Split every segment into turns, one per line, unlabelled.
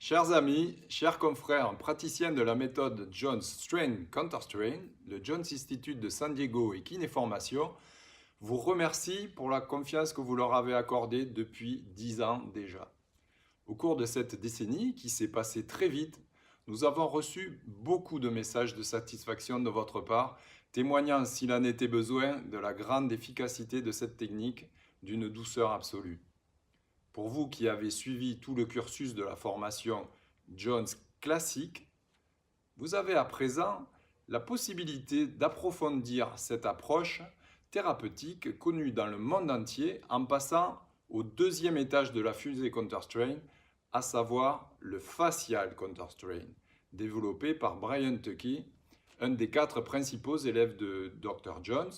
Chers amis, chers confrères, praticiens de la méthode Jones Strain Counterstrain, le Jones Institute de San Diego et Kinéformation vous remercie pour la confiance que vous leur avez accordée depuis 10 ans déjà. Au cours de cette décennie qui s'est passée très vite, nous avons reçu beaucoup de messages de satisfaction de votre part, témoignant s'il en était besoin de la grande efficacité de cette technique, d'une douceur absolue. Pour vous qui avez suivi tout le cursus de la formation Jones classique, vous avez à présent la possibilité d'approfondir cette approche thérapeutique connue dans le monde entier en passant au deuxième étage de la fusée Counterstrain, à savoir le facial Counterstrain, développé par Brian Tuckey, un des 4 principaux élèves de Dr. Jones.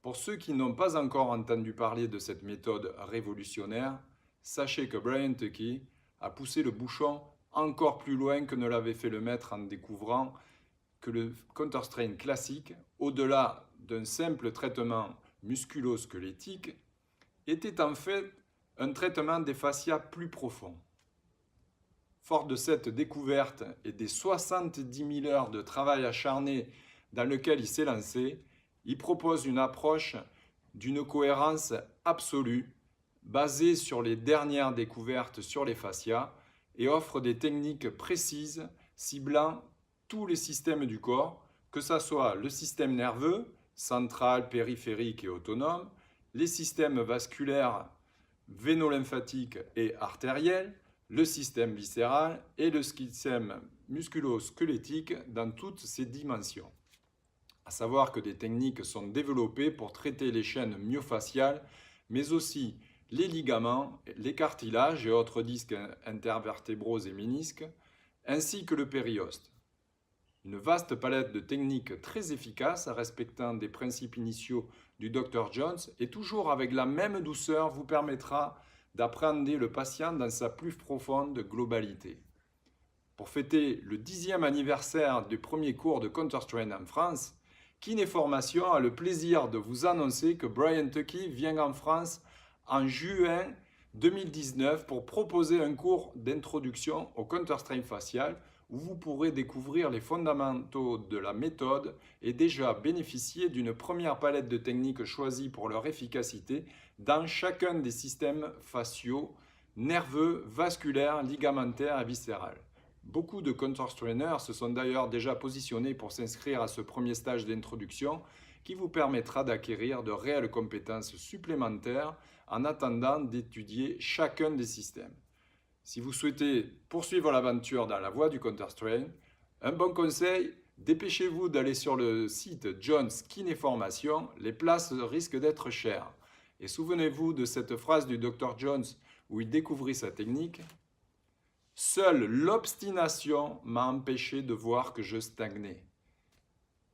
Pour ceux qui n'ont pas encore entendu parler de cette méthode révolutionnaire, sachez que Brian Tuckey a poussé le bouchon encore plus loin que ne l'avait fait le maître en découvrant que le counterstrain classique, au-delà d'un simple traitement musculo-squelettique, était en fait un traitement des fascias plus profond. Fort de cette découverte et des 70 000 heures de travail acharné dans lequel il s'est lancé, il propose une approche d'une cohérence absolue, basée sur les dernières découvertes sur les fascias et offre des techniques précises ciblant tous les systèmes du corps, que ce soit le système nerveux, central, périphérique et autonome, les systèmes vasculaires, véno-lymphatiques et artériels, le système viscéral et le système musculo-squelettique dans toutes ses dimensions. À savoir que des techniques sont développées pour traiter les chaînes myofaciales, mais aussi les ligaments, les cartilages et autres disques intervertébraux et ménisques, ainsi que le périoste. Une vaste palette de techniques très efficaces, respectant des principes initiaux du Dr. Jones, et toujours avec la même douceur, vous permettra d'appréhender le patient dans sa plus profonde globalité. Pour fêter le 10e anniversaire du premier cours de Counterstrain en France, Kinéformation a le plaisir de vous annoncer que Brian Tuckey vient en France en juin 2019 pour proposer un cours d'introduction au counterstrain facial où vous pourrez découvrir les fondamentaux de la méthode et déjà bénéficier d'une première palette de techniques choisies pour leur efficacité dans chacun des systèmes faciaux, nerveux, vasculaires, ligamentaires et viscérales. Beaucoup de counterstrainers se sont d'ailleurs déjà positionnés pour s'inscrire à ce premier stage d'introduction qui vous permettra d'acquérir de réelles compétences supplémentaires en attendant d'étudier chacun des systèmes. Si vous souhaitez poursuivre l'aventure dans la voie du counterstrain, un bon conseil, dépêchez-vous d'aller sur le site Jones Kinéformation, les places risquent d'être chères. Et souvenez-vous de cette phrase du Dr. Jones où il découvrit sa technique. Seule l'obstination m'a empêché de voir que je stagnais.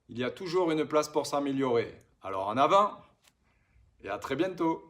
Il y a toujours une place pour s'améliorer. Alors en avant et à très bientôt.